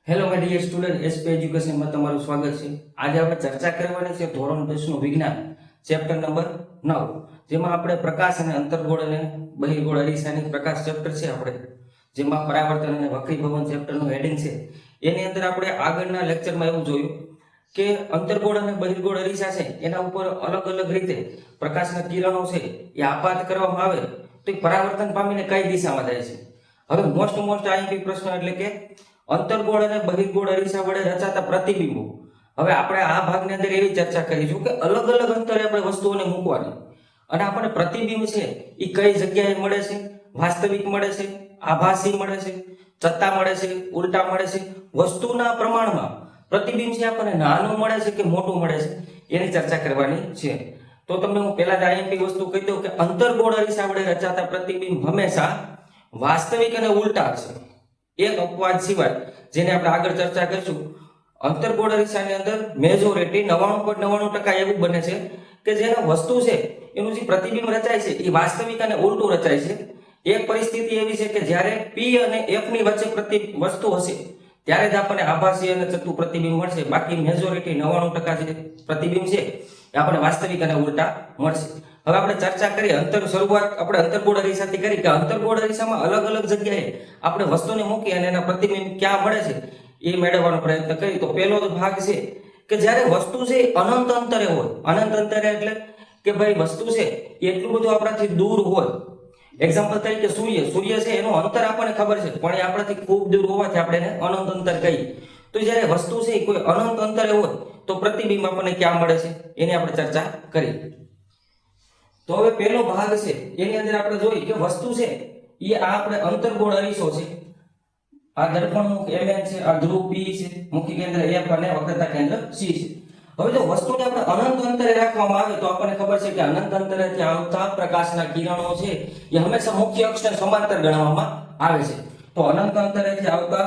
Hello my dear student SP એજ્યુકેશનમાં તમારું સ્વાગત છે। આજે આપણે ચર્ચા કરવાની છે ધોરણ 10 નું વિજ્ઞાન ચેપ્ટર નંબર 9, જેમાં આપણે પ્રકાશ અને અંતર્ગોળ અને બહિર્ગોળ અરીસાની પ્રકાશ ચેપ્ટર છે આપણે, જેમાં પરાવર્તન અને વક્રીભવન ચેપ્ટરનું હેડિંગ છે। એની અંદર આપણે આગળના લેક્ચરમાં એવું જોયું કે અંતર્ગોળ અને બહિર્ગોળ અરીસા છે એના ઉપર અલગ અલગ રીતે પ્રકાશના કિરણો છે એ આપાત કરવામાં આવે તો એ પરાવર્તન પામીને કઈ દિશામાં જાય છે। હવે મોસ્ટ આઈએમપી પ્રશ્ન એટલે કે અંતર્ગોળ અને બહિર્ગોળ અરીસા વડે રચાતા પ્રતિબિંબો। હવે આપણે આ ભાગની અંદર એવી ચર્ચા કરીશું કે અલગ અલગ અંતરે આપણે વસ્તુઓને મૂકવાની અને આપણને પ્રતિબિંબ છે એ કઈ જગ્યાએ મળે છે, વાસ્તવિક મળે છે, આભાસી મળે છે, ચત્તા મળે છે, ઉલટા મળે છે, વસ્તુના પ્રમાણમાં પ્રતિબિંબ છે આપણને નાનું મળે છે કે મોટું મળે છે એની ચર્ચા કરવાની છે। તો તમને હું પહેલા જ આઈએમપી વસ્તુ કહી દઉં કે અંતર્ગોળ અરીસા વડે રચાતા પ્રતિબિંબ હંમેશા વાસ્તવિક અને ઉલટા હશે, એક અપવાદ સિવાય, જેને આપણે આગળ ચર્ચા કરીશું। અંતર્ગોળ અરીસાની અંદર મેજોરિટી 99.99% એવું બને છે કે જેના વસ્તુ છે એનું જે પ્રતિબિંબ રચાય છે એ વાસ્તવિક અને ઉલટું રચાય છે। એક પરિસ્થિતિ એવી છે કે જ્યારે P અને F ની વચ્ચે વસ્તુ હશે ત્યારે જ આપણને આભાસી અને ચત્તુ પ્રતિબિંબ મળશે, બાકી મેજોરિટી 99% જે પ્રતિબિંબ છે એ આપણને વાસ્તવિક અને ઉલટા મળશે। હવે આપણે ચર્ચા કરીએ શરૂઆત આપણે અંતર્ગોળ અરીસાથી કરી કે અંતર્ગોળ અરીસામાં અલગ અલગ જગ્યાએ આપણે વસ્તુને મૂકી અને એના પ્રતિબિંબ ક્યાં મળે છે એ મેળવવાનો પ્રયત્ન કરીએ। તો પહેલો જ ભાગ છે કે જ્યારે વસ્તુ છે અનંત અંતરે હોય, અનંત અંતરે એટલે કે ભાઈ વસ્તુ છે એટલું બધું આપણાથી દૂર હોય। એક્ઝામ્પલ તરીકે સૂર્ય છે એનું અંતર આપણને ખબર છે પણ એ આપણાથી ખૂબ દૂર હોવાથી આપણે એને અનંત અંતર કહીએ। તો જ્યારે વસ્તુ છે એ કોઈ અનંત અંતરે હોય તો પ્રતિબિંબ આપણને ક્યાં મળે છે એની આપણે ચર્ચા કરીએ। તો હવે પહેલો ભાગ છે એની અંદર આપણે જોઈએ કે વસ્તુ છે એ આ આપણે અંતર્ગોળ અરીસો છે, આ દર્પણમુખ Mn છે, આ ધ્રુવ P છે, મુખ્ય કેન્દ્ર F અને વક્રતા કેન્દ્ર C છે। હવે જો વસ્તુને આપણે અનંત અંતરે રાખવામાં આવે તો આપણને ખબર છે કે અનંત અંતરેથી આવતા પ્રકાશના કિરણો છે એ હંમેશા મુખ્ય અક્ષને સમાંતર ગણવામાં આવે છે। તો અનંત અંતરેથી આવતા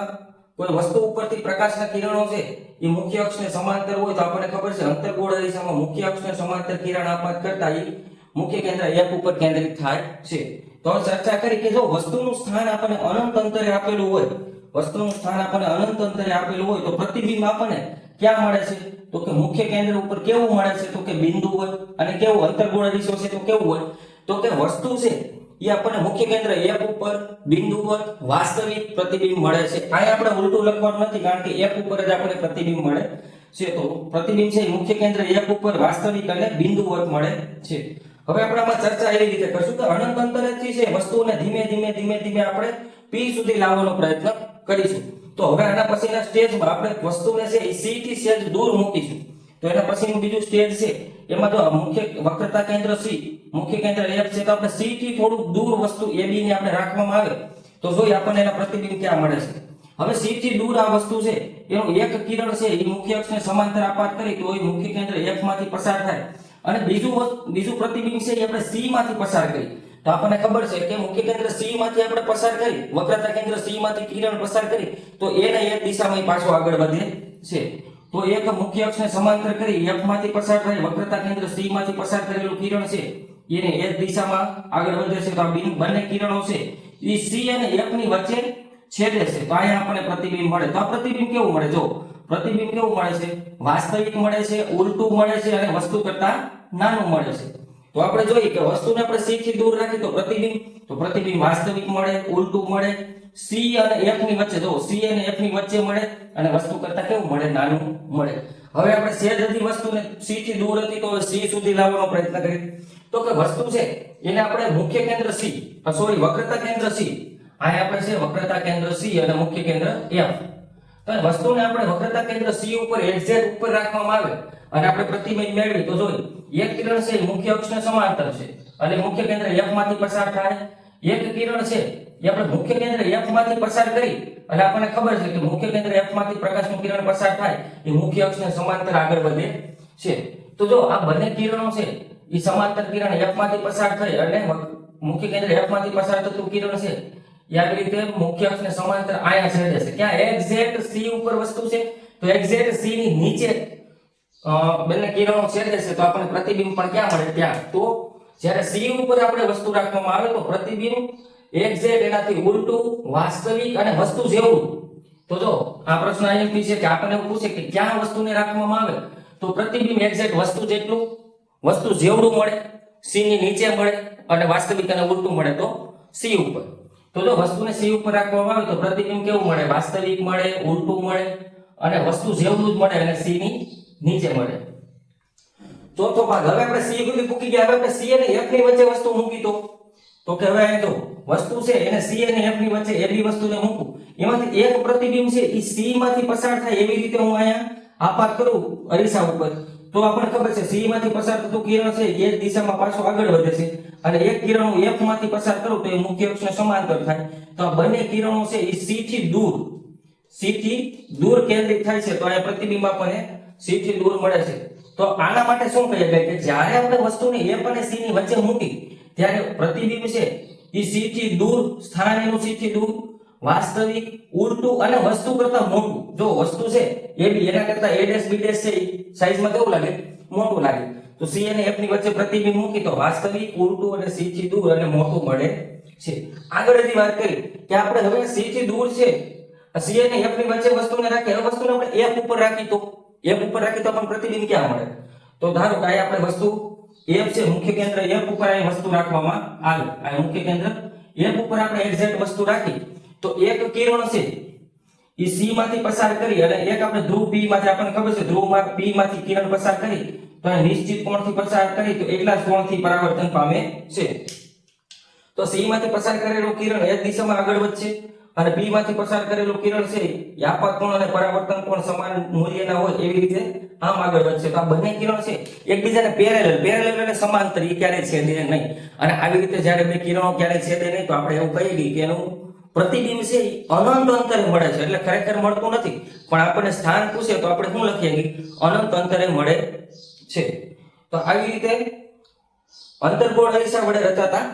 કોઈ વસ્તુ ઉપરથી પ્રકાશના કિરણો છે એ મુખ્ય અક્ષને સમાંતર હોય તો આપણને ખબર છે અંતર્ગોળ અરીસામાં મુખ્ય અક્ષને સમાંતર કિરણ આપાત કરતા એ મુખ્ય કેન્દ્ર F ઉપર કેન્દ્રિત થાય છે। તો ચર્ચા કરી કે જો વસ્તુનું સ્થાન આપણને અનંત અંતરે આપેલું હોય, વસ્તુનું સ્થાન આપણને અનંત અંતરે આપેલું હોય તો પ્રતિબિંબ આપણને ક્યાં મળે છે તો કે મુખ્ય કેન્દ્ર ઉપર કેવું મળે છે તો કે બિંદુ હોય, અને કેવું અંતર્ગોળ અરીસો છે તો કેવું હોય તો કે વસ્તુ છે એ આપણને મુખ્ય કેન્દ્ર F ઉપર બિંદુ પર વાસ્તવિક પ્રતિબિંબ મળે છે। અહીંયા આપણે ઉલટું લખવાનું નથી કારણ કે F ઉપર જ આપણને પ્રતિબિંબ મળે છે। તો પ્રતિબિંબ છે મુખ્ય કેન્દ્ર F ઉપર વાસ્તવિક અને બિંદુવત મળે છે। હવે આપણે આમાં ચર્ચા એવી રીતે કરશું કે અનંત અંતરેથી છે વસ્તુને ધીમે ધીમે આપણે P સુધી લાવવાનો પ્રયત્ન કરીશું। તો હવે આના પછીના સ્ટેજમાં આપણે વસ્તુને છે એ C થી સહેજ દૂર મૂકીશું। તો એના પછીનું બીજું સ્ટેજ છે એમાં જો મુખ્ય વક્રતા કેન્દ્ર C, મુખ્ય કેન્દ્ર F છે તો આપણે C થી થોડું દૂર વસ્તુ AB ને આપણે રાખવામાં આવે તો જોઈએ આપણને એના પ્રતિબિંબ ક્યાં મળે છે। હવે C થી દૂર આ વસ્તુ છે એનું એક કિરણ છે એ મુખ્ય અક્ષને સમાંતર આપાત કરી તો એ મુખ્ય કેન્દ્ર F માંથી પસાર થાય અને બીજું પ્રતિબિંબ છે એ આપણે C માંથી પસાર કરી તો આપણને ખબર છે કે મુખ્ય કેન્દ્ર C માંથી આપણે પસાર કરી, વક્રતા કેન્દ્ર C માંથી કિરણ પસાર કરી તો એને એક દિશામાં પાછો આગળ વધે છે। તો એક મુખ્ય અક્ષને સમાંતર કરી F માંથી પસાર થઈ વક્રતા કેન્દ્ર C માંથી પસાર કરેલું કિરણ છે એને એક દિશામાં આગળ વધે છે। તો આ બંને કિરણો છે એ C અને F ની વચ્ચે છેદે છે તો અહીંયા આપણને પ્રતિબિંબ મળે। તો આ પ્રતિબિંબ કેવું મળે, જો પ્રતિબિંબ કેવું મળે છે, વાસ્તવિક મળે છે, ઉલટું મળે છે અને વસ્તુ કરતા નાનું મળે છે। તો આપણે જોઈએ કે વસ્તુને આપણે C થી દૂર રાખી તો પ્રતિબિંબ વાસ્તવિક મળે, ઉલટું મળે, C અને F ની વચ્ચે, જો C અને F ની વચ્ચે મળે અને વસ્તુ કરતા કેવું મળે, નાનું મળે। હવે આપણે સહેજ હજી વસ્તુને C થી દૂર હતી તો C સુધી લાવવાનો પ્રયત્ન કરીએ તો કે વસ્તુ છે એને આપણે મુખ્ય કેન્દ્ર વક્રતા કેન્દ્ર C, અહીંયા આપણે છે વક્રતા કેન્દ્ર C અને મુખ્ય કેન્દ્ર F, તો વસ્તુને આપણે વક્રતા કેન્દ્ર C ઉપર એક્ઝેક્ટ ઉપર રાખવામાં આવે અને આપણે પ્રતિબિંબ મેળવી તો જોઈએ એક કિરણ છે મુખ્ય અક્ષને સમાંતર છે અને મુખ્ય કેન્દ્ર F માંથી પસાર થાય, એક કિરણ છે એ આપણે મુખ્ય કેન્દ્ર F માંથી પસાર કરી અને આપણને ખબર છે કે મુખ્ય કેન્દ્ર F માંથી પ્રકાશનું કિરણ પસાર થાય એ મુખ્ય અક્ષને સમાંતર આગળ વધે છે। તો જો આ બંને કિરણો છે એ સમાંતર કિરણ F માંથી પસાર થઈ અને મુખ્ય કેન્દ્ર F માંથી પસાર થતું કિરણ છે એ આવી રીતે મુખ્ય અક્ષને સમાંતર અહીંયા છેદે છે। ક્યાં એક્ઝેક્ટ C ઉપર વસ્તુ છે તો એક્ઝેક્ટ C ની નીચે બંને કિરણો છેદે છે તો આપણને પ્રતિબિંબ પણ ક્યાં મળે, ત્યાં। તો જ્યારે C ઉપર આપણે વસ્તુ રાખવામાં આવે તો પ્રતિબિંબ એક્ઝેક્ટ એનાથી ઉલટું, વાસ્તવિક અને વસ્તુ જેવું। તો જો આ પ્રશ્ન આઈએમપી છે કે આપણને એવું પૂછે કે ક્યાં વસ્તુને રાખવામાં આવે તો પ્રતિબિંબ એક્ઝેક્ટ વસ્તુ જેટલું વસ્તુ જેવડું મળે સી ની નીચે મળે અને વાસ્તવિક અને ઉલટું મળે તો સી ઉપર. તો જો વસ્તુને સી ઉપર રાખવામાં આવે તો પ્રતિબિંબ કેવું મળે? વાસ્તવિક મળે, ઉલટું મળે અને વસ્તુ જેવડું જ મળે અને સી ની નીચે મળે. ચોથો ભાગ, હવે આપણે સી સુધી મૂકી ગયા, હવે આપણે સી અને એફ ની વચ્ચે વસ્તુ મૂકી તો કે હવે અહીં જો વસ્તુ છે એને સી અને એફ ની વચ્ચે એ બી વસ્તુને મૂકું, એમાંથી એક પ્રતિબિંબ છે એ સી માંથી પસાર થાય એવી રીતે હું અહીંયા આપાત કરું અરીસા ઉપર, તો આપણને ખબર છે સી માંથી પસાર થતું કિરણ છે એ દિશામાં પાછું આગળ વધે છે અને એક કિરણ હું એફ માંથી પસાર કરું તો એ મુખ્ય અક્ષને સમાંતર થાય. તો આ બંને કિરણો છે એ સી થી દૂર કેન્દ્રિત થાય છે, તો અહીંયા પ્રતિબિંબ આપણને સી થી દૂર મળે છે. તો આના માટે શું કહીએ કે જ્યારે આપણે વસ્તુને એફ અને સી ની વચ્ચે મૂકી ત્યારે પ્રતિબિંબ છે એ સી થી દૂર, સ્થાન એનું સી થી દૂર, વાસ્તવિક, ઉલટું અને વસ્તુ કરતા મોટું. જો વસ્તુ છે એ બી એના કરતા a ડેશ b ડેશ છે સાઈઝમાં કેવું લાગે? મોટું લાગે. તો સી અને એફ ની વચ્ચે પ્રતિબિંબ મૂકી તો વાસ્તવિક, ઉલટું અને સી થી દૂર અને મોટું મળે છે. આગળ હજી વાત કરી કે આપણે હવે સી થી દૂર છે સી અને એફ ની વચ્ચે વસ્તુને રાખી, હવે વસ્તુને આપણે એફ ઉપર રાખી તો આપણને પ્રતિબિંબ ક્યાં મળે? તો ધારો કે આ આપણે વસ્તુ એફ છે, મુખ્ય કેન્દ્ર એફ ઉપર આ વસ્તુ રાખવામાં આવે, આ મુખ્ય કેન્દ્ર એફ ઉપર આપણે એક્ઝેક્ટ વસ્તુ રાખી તો એક કિરણ છે એ સી માંથી પસાર કરી અને એક આપણે ધ્રુવ પી માંથી, આપણને ખબર છે ધ્રુવ પી માંથી કિરણ પસાર કરી તો આ નિશ્ચિત કોણથી પસાર કરી તો એટલા જ કોણથી પરાવર્તન પામે છે. તો સી માંથી પસાર કરેલું કિરણ એક દિશામાં આગળ વધશે અને પી માંથી પસાર કરેલું કિરણ છે એ આપાત કોણ અને પરાવર્તન કોણ સમાન મૂલ્યના હોય એવી રીતે આમ આગળ વધશે. તો આ બંને કિરણ છે એકબીજાને પેરેલલ અને સમાંતર એ ક્યારેય છેદે નહીં, અને આવી રીતે જ્યારે બે કિરણો ક્યારેય છેદે નહીં તો આપણે એવું કહીએ કે એનું પ્રતિબિંબ છે અનંત અંતરે મળે છે. એટલે ખરેખર મળતું નથી, પણ આપણને સ્થાન પૂછે તો આપણે શું લખીએ કે અનંત અંતરે મળે છે. તો આવી રીતે અંતર્ગોળ અરીસા વડે રચાતા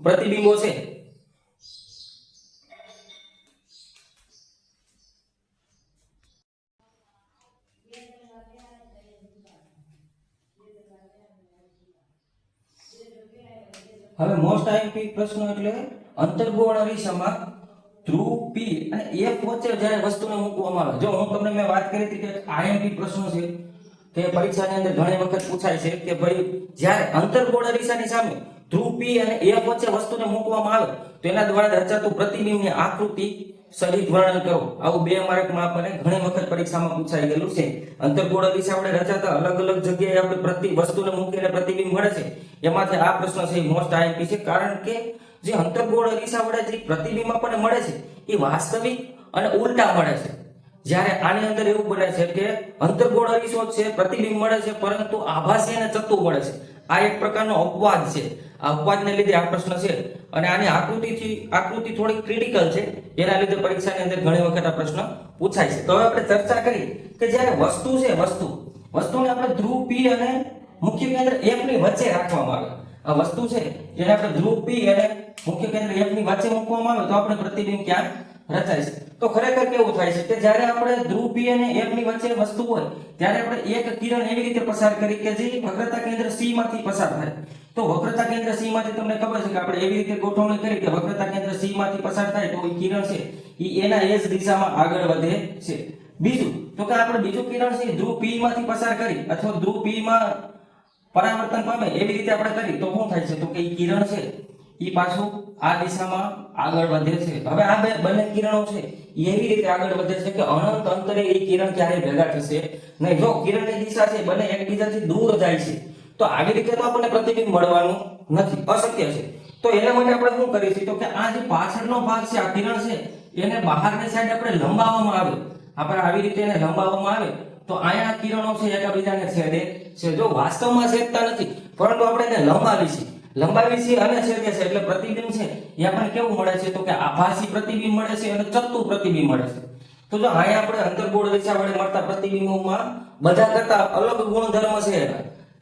પ્રતિબિંબો છે. હવે મોસ્ટ આઈએમપી પ્રશ્ન એટલે અંતર્ગોળ અરીસામાં ધ્રુવ પી અને એફ વચ્ચે જ્યારે વસ્તુને મૂકવામાં આવે. જો હું તમને મેં વાત કરી હતી કે આઈએમપી પ્રશ્નો છે કે પરીક્ષાની અંદર ઘણી વખત પૂછાય છે કે ભાઈ જ્યારે અંતર્ગોળ અરીસાની સામે ધ્રુવ પી અને એફ વચ્ચે વસ્તુને મૂકવામાં આવે તો એના દ્વારા રચાતું પ્રતિબિંબની આકૃતિ સહિત વર્ણન કરો. આવું 2 માર્કમાં આપણને ઘણી વખત પરીક્ષામાં પૂછાઈ ગયેલું છે. અંતર્ગોળ અરીસા વડે રચાતા અલગ અલગ જગ્યાએ આપણે વસ્તુને મૂકીને પ્રતિબિંબ મળે છે, એમાંથી આ પ્રશ્ન છે એ મોસ્ટ આઈએમપી છે. કારણ કે જે અંતર્ગોળ અરીસા વડે જે પ્રતિબિંબ આપણને મળે છે એ વાસ્તવિક અને ઉલટા મળે છે. જ્યારે આની અંદર એવું બને છે કે અંતર્ગોળ અરીસો છે પ્રતિબિંબ મળે છે પરંતુ આભાસી અને ચત્તુ મળે છે. આ એક પ્રકારનો અપવાદ છે. આ અપવાદને લીધે આ પ્રશ્ન છે અને આની આકૃતિ થોડી ક્રિટિકલ છે, એના લીધે પરીક્ષાની અંદર ઘણી વખત આ પ્રશ્ન પૂછાય છે. તો હવે આપણે ચર્ચા કરી કે જ્યારે વસ્તુ છે વસ્તુને આપણે ધ્રુવ પી અને મુખ્ય કેન્દ્ર એફ ની વચ્ચે રાખવામાં આવે. આ વસ્તુ છે જેને આપણે ધ્રુવ પી અને મુખ્ય કેન્દ્ર એફ ની વચ્ચે મૂકવામાં આવે તો આપણે પ્રતિબિંબ ક્યાં રચાય છે? તો ખરેખર કેવું થાય છે કે જ્યારે આપણે ધ્રુવ પી અને એફ ની વચ્ચે વસ્તુ હોય ત્યારે આપણે એક કિરણ એવી રીતે પસાર કરી કે જે વક્રતા કેન્દ્ર સી માંથી પસાર થાય. તો વક્રતા કેન્દ્ર સી માંથી તમને ખબર છે કે આપણે એવી રીતે ગોઠવણી કરી કે વક્રતા કેન્દ્ર સી માંથી પસાર થાય તો એ કિરણ છે એ એના એ જ દિશામાં આગળ વધે છે. બીજું તો કે આપણે બીજું કિરણ છે ધ્રુવ પી માંથી પસાર કરી અથવા ધ્રુવ પી માં પરાવર્તન પામે એવી રીતે આપણે કરી તો શું થાય છે તો કે એ કિરણ છે એ પાછું આ દિશામાં આગળ વધે છે. હવે આ બંને કિરણો છે એવી રીતે આગળ વધે છે કે અનંત અંતરે એ કિરણ ક્યારેય ભેગા થશે નહીં. જો કિરણની દિશા છે બંને એકબીજાથી દૂર જાય છે તો આવી રીતે તો આપણને પ્રતિબિંબ મળવાનું નથી, અશક્ય છે. તો એના માટે આપણે શું કરીશું તો કે આ જે પાછળનો ભાગ છે આ કિરણ છે એને બહારની સાઈડ આપણે લંબાવવામાં આવે. આપણે આવી રીતે એને લંબાવવામાં આવે તો અહીંયા કિરણો છે એકબીજાને છેદે છે. જો વાસ્તવમાં છેદતા નથી પરંતુ આપણે એને લંબાવી છે અને છેદે છે એટલે પ્રતિબિંબ છે એ આપણને કેવું મળે છે તો કે આભાસી પ્રતિબિંબ મળે છે અને ચત્તુ પ્રતિબિંબ મળે છે. તો જો અહીંયા આપણે અંતર્ગોળ અરીસા વડે મળતા પ્રતિબિંબોમાં બધા કરતા અલગ ગુણધર્મ છે.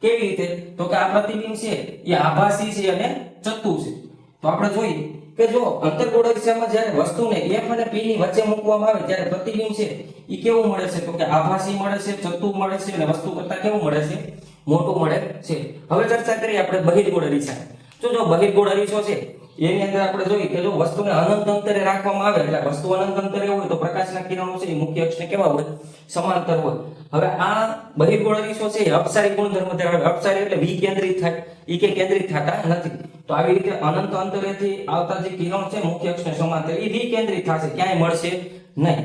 કેવી રીતે તો કે આ પ્રતિબિંબ છે એ આભાસી છે અને ચત્તુ છે. તો આપણે જોઈએ કે જો અંતર્ગોળ અરીસામાં જ્યારે વસ્તુને એફ અને પી ની વચ્ચે મૂકવામાં આવે ત્યારે પ્રતિબિંબ છે એ કેવું મળે છે તો કે આભાસી મળે છે, ચત્તુ મળે છે અને વસ્તુ કરતા કેવું મળે છે? મોટું મળે છે. હવે ચર્ચા કરીએ આપણે બહિર્ગોળ અરીસા. જો બહિર્ગોળ અરીસો છે એની અંદર આપણે જોઈએ કે જો વસ્તુને અનંત અંતરે રાખવામાં આવે એટલે વસ્તુ અનંત અંતરે હોય તો પ્રકાશના કિરણો છે એ મુખ્ય અક્ષને કેવા હોય સમાંતર હોય. હવે આ બહિર્ગોળ અરીસો છે એ અપસારી ગુણધર્મ ધરાવે. અપસારી એટલે વિકેન્દ્રિત થાય, એ કે કેન્દ્રિત થતા નથી. તો આવી રીતે અનંત અંતરેથી આવતા જે કિરણો છે મુખ્ય અક્ષને સમાંતર એ વિકેન્દ્રિત થશે, ક્યાંય મળશે નહીં.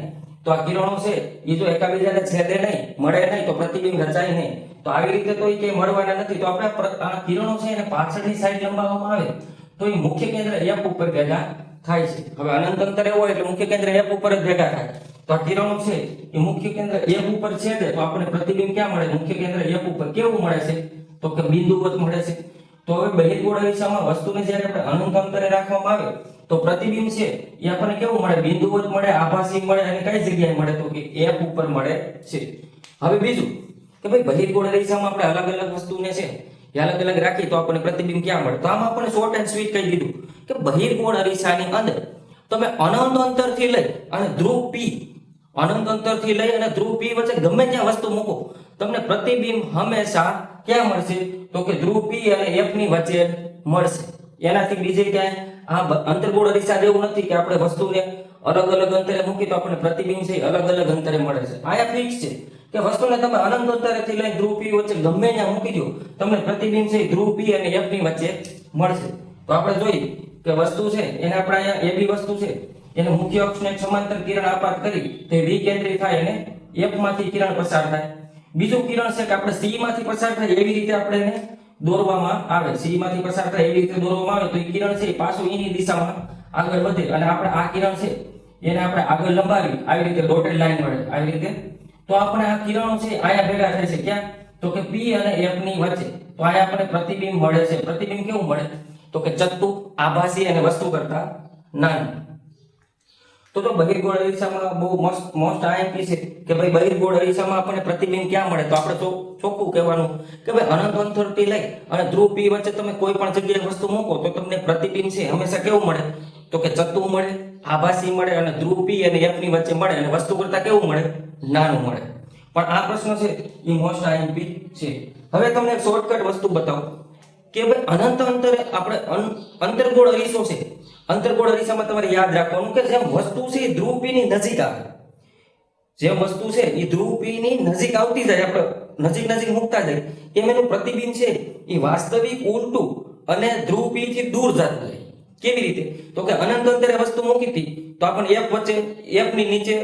તો આ કિરણો છે એ જો એકાબીજાને છેદે નહીં, મળે નહીં તો પ્રતિબિંબ રચાય નહીં. તો આવી રીતે તો એ કે મળવાના નથી. તો આપણે આ કિરણો છે એને પાછળની સાઈડ લંબાવવામાં આવે તો એ મુખ્ય કેન્દ્ર F ઉપર ભેગા થાય છે. હવે અનંત અંતરે હોય એટલે મુખ્ય કેન્દ્ર F ઉપર જ ભેગા થાય. તો આ કિરણો છે એ મુખ્ય કેન્દ્ર F ઉપર છેદે તો આપણે પ્રતિબિંબ ક્યાં મળે? મુખ્ય કેન્દ્ર F ઉપર. કેવું મળે છે? તો કે બિંદુવત મળે છે. તો હવે બહિર્ગોળ અરીસામાં વસ્તુને જ્યારે આપણે અનંત અંતરે રાખવામાં આવે તો પ્રતિબિંબ છે એ આપણને કેવું મળે? બિંદુવત મળે, આભાસી મળે અને કઈ જગ્યાએ મળે? તો કે F ઉપર મળે છે. હવે બીજું કે ભાઈ બહિર્ગોળ અરીસામાં આપણે અલગ અલગ વસ્તુને છે એ અલગ અલગ રાખી તો આપણને પ્રતિબિંબ ક્યાં મળે? તો આમાં આપણે શોર્ટ એન્ડ સ્વીટ કહી દીધું કે બહિર્ગોળ અરીસાની અંદર તમે અનંત અંતરથી લઈ અને ધ્રુવ P, અનંત અંતરથી લઈ અને ધ્રુવ P વચ્ચે ગમે ત્યાં વસ્તુ મૂકો તમને પ્રતિબિંબ હંમેશા ક્યાં મળશે? તો કે ધ્રુવ P અને F ની વચ્ચે મળશે. એનાથી બીજે ક્યાંય આ અંતર્ગોળ અરીસા જેવું નથી કે આપણે વસ્તુને અલગ અલગ અંતરે મૂકી તો આપણને પ્રતિબિંબ છે અલગ અલગ અંતરે મળે છે. આયા ફિક્સ છે કે વસ્તુને તમે અનંત અંતરેથી લઈને ધ્રુવ P વચ્ચે ગમે ત્યાં મૂકી દો તમને પ્રતિબિંબ છે ધ્રુવ P અને F ની વચ્ચે મળશે. તો આપણે જોઈએ કે વસ્તુ છે એને આપણે અહીંયા AB વસ્તુ છે એને મુખ્ય અક્ષને એક સમાંતર કિરણ આપાત કરી તો એ વિકેન્દ્રિત થાય અને F માંથી કિરણ પસાર થાય. બીજું કિરણ છે કે આપણે C માંથી પસાર થાય એવી રીતે આપણે એને દોરવામાં આવે. C માંથી પસાર થાય એવી રીતે દોરવામાં આવે તો એ કિરણ છે એ પાછું એની દિશામાં આગળ વધે અને આપણે આ કિરણ છે એને આપણે આગળ લંબાવી આવી રીતે ડોટેડ લાઈન મળે આવી રીતે. તો આપણે આ કિરણો છે આયા ભેગા થાય છે ક્યાં? તો કે P અને F ની વચ્ચે. તો આયા આપણે પ્રતિબિંબ મળે છે. પ્રતિબિંબ કેવું મળે? તો કે ચત્તુ, આભાસી અને વસ્તુ કરતા નાનું. તો બહિર્ગોળ અરીસામાં બહુ મોસ્ટ IMP છે કે ભાઈ બહિર્ગોળ અરીસામાં આપણને પ્રતિબિંબ ક્યાં મળે? તો આપણે ચોખ્ખું કહેવાનું કે ભાઈ અનંત અંતરથી લઈ અને ધ્રુવ P વચ્ચે તમે કોઈ પણ જગ્યાએ વસ્તુ મૂકો તો તમને પ્રતિબિંબ છે હંમેશા કેવું મળે? તો કે ચત્તુ મળે, આભાસી મળે અને ધ્રુવ P અને F ની વચ્ચે મળે અને વસ્તુ કરતા કેવું મળે? નાનું મળે. પણ આ પ્રશ્ન છે એ મોસ્ટ IMP છે. હવે તમને એક શોર્ટકટ વસ્તુ બતાવું કે ભાઈ અનંત અંતરે આપણે અંતર્ગોળ અરીસો છે. અંતર્ગોળ અરીસામાં તમારે યાદ રાખવાનું કે જેમ વસ્તુ છે એ ધ્રુવ P ની નજીક આવે, જેમ વસ્તુ છે એ ધ્રુવ P ની નજીક આવતી જાય, આપણે નજીક નજીક મૂકતા જાય એમ એનું પ્રતિબિંબ છે એ વાસ્તવિક ઉલટું અને ધ્રુવ P થી દૂર જતું જાય. કેવી રીતે? તો કે અનંત અંતરે વસ્તુ મૂકી હતી તો આપણને F વચ્ચે, F ની નીચે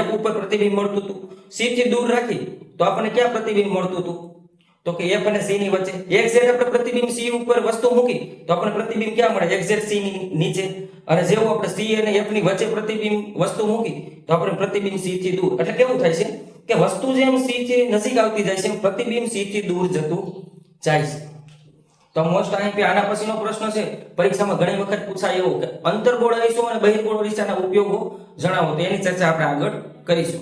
F ઉપર પ્રતિબિંબ મળતું હતું. C થી દૂર રાખી તો આપણને ક્યાં પ્રતિબિંબ મળતું હતું? તો કે F અને C ની વચ્ચે. XZ આપણે પ્રતિબિંબ C ઉપર વસ્તુ મૂકી તો આપણને પ્રતિબિંબ ક્યાં મળે? XZ C ની નીચે. અને જેવું આપણે C અને F ની વચ્ચે પ્રતિબિંબ વસ્તુ મૂકી તો આપણે પ્રતિબિંબ C થી દૂર. એટલે કેવું થાય છે કે વસ્તુ જેમ C થી નજીક આવતી જાય છે એમ પ્રતિબિંબ C થી દૂર જતું જાય છે. તો મોસ્ટ IMP આના પછીનો પ્રશ્ન છે પરીક્ષામાં ઘણી વખત પૂછાય એવો કે અંતર્ગોળ અરીસો અને બહિર્ગોળ અરીસાના ઉપયોગો જણાવો. તો એની ચર્ચા આપણે આગળ કરીશું.